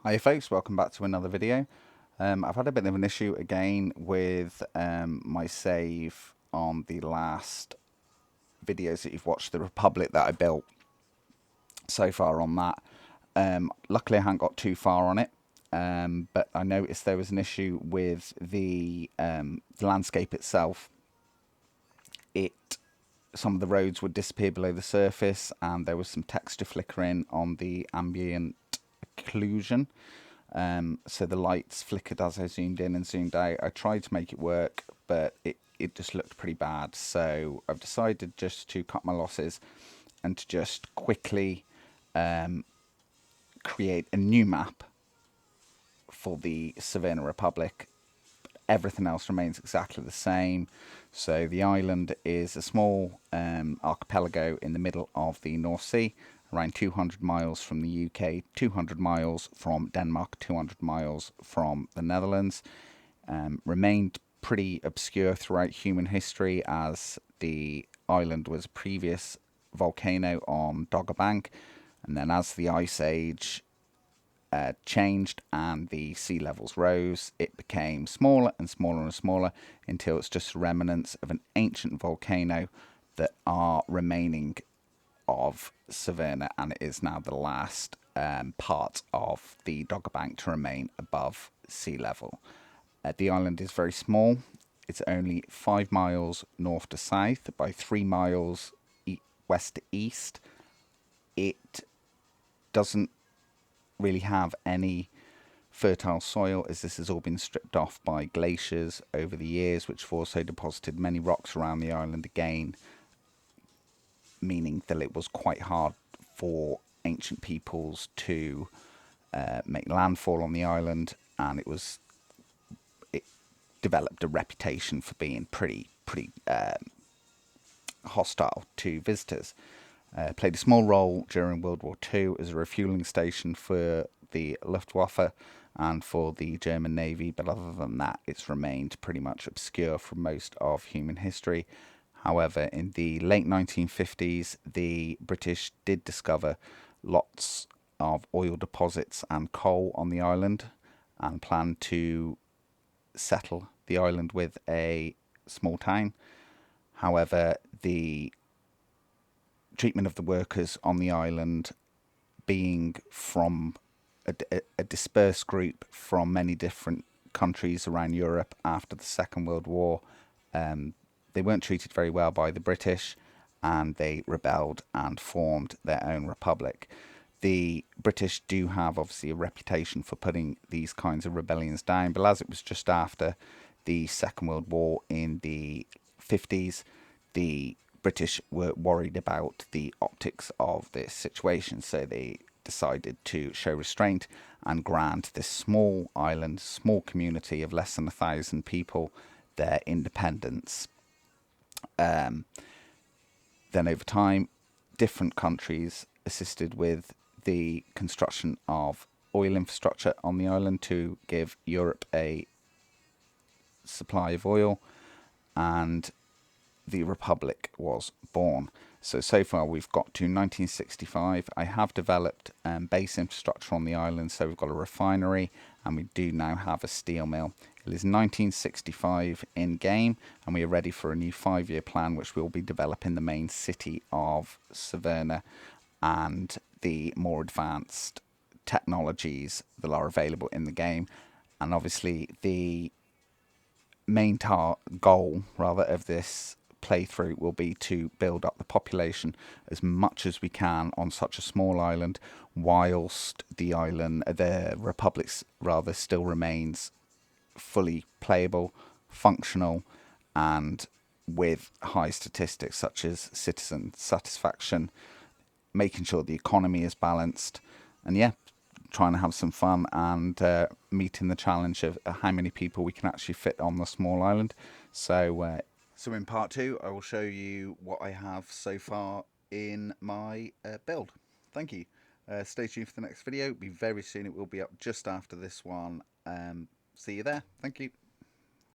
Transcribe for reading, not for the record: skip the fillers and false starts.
Hi folks, welcome back to another video. I've had a bit of an issue again with my save on the last videos that you've watched, the Republic that I built so far on that. Luckily I haven't got too far on it, but I noticed there was an issue with the landscape itself. Some of the roads would disappear below the surface and there was some texture flickering on the ambient occlusion. So the lights flickered as I zoomed in and zoomed out. I tried to make it work, but it just looked pretty bad. So I've decided just to cut my losses and to just quickly create a new map for the Severna Republic. Everything else remains exactly the same. So the island is a small archipelago in the middle of the North Sea, around 200 miles from the UK, 200 miles from Denmark, 200 miles from the Netherlands. Remained pretty obscure throughout human history, as the island was a previous volcano on Dogger Bank, and then as the Ice Age changed and the sea levels rose, it became smaller and smaller and smaller until it's just remnants of an ancient volcano that are remaining of Severna, and it is now the last part of the Dogger Bank to remain above sea level. The island is very small. It's only 5 miles north to south by 3 miles west to east. It doesn't really have any fertile soil, as this has all been stripped off by glaciers over the years, which have also deposited many rocks around the island again, meaning that it was quite hard for ancient peoples to make landfall on the island, and it developed a reputation for being pretty hostile to visitors. Played a small role during World War II as a refueling station for the Luftwaffe and for the German Navy, but other than that, it's remained pretty much obscure for most of human history. However, in the late 1950s, the British did discover lots of oil deposits and coal on the island and planned to settle the island with a small town. However, the treatment of the workers on the island, being from a dispersed group from many different countries around Europe after the Second World War, they weren't treated very well by the British, and they rebelled and formed their own republic. The British do have obviously a reputation for putting these kinds of rebellions down, but as it was just after the Second World War in the 50s, the British were worried about the optics of this situation, so they decided to show restraint and grant this small island, small community of less than 1,000 people, their independence. Then over time, different countries assisted with the construction of oil infrastructure on the island to give Europe a supply of oil, and the Republic was born. So far we've got to 1965. I have developed base infrastructure on the island, so we've got a refinery and we do now have a steel mill. It is 1965 in game, and we are ready for a new 5-year plan, which will be developing the main city of Severna and the more advanced technologies that are available in the game. And obviously the main goal rather of this playthrough will be to build up the population as much as we can on such a small island, whilst the republic's rather still remains fully playable, functional, and with high statistics such as citizen satisfaction, making sure the economy is balanced, and yeah, trying to have some fun and meeting the challenge of how many people we can actually fit on the small island. So in part 2, I will show you what I have so far in my build. Thank you. Stay tuned for the next video. It'll be very soon. It will be up just after this one. See you there. Thank you.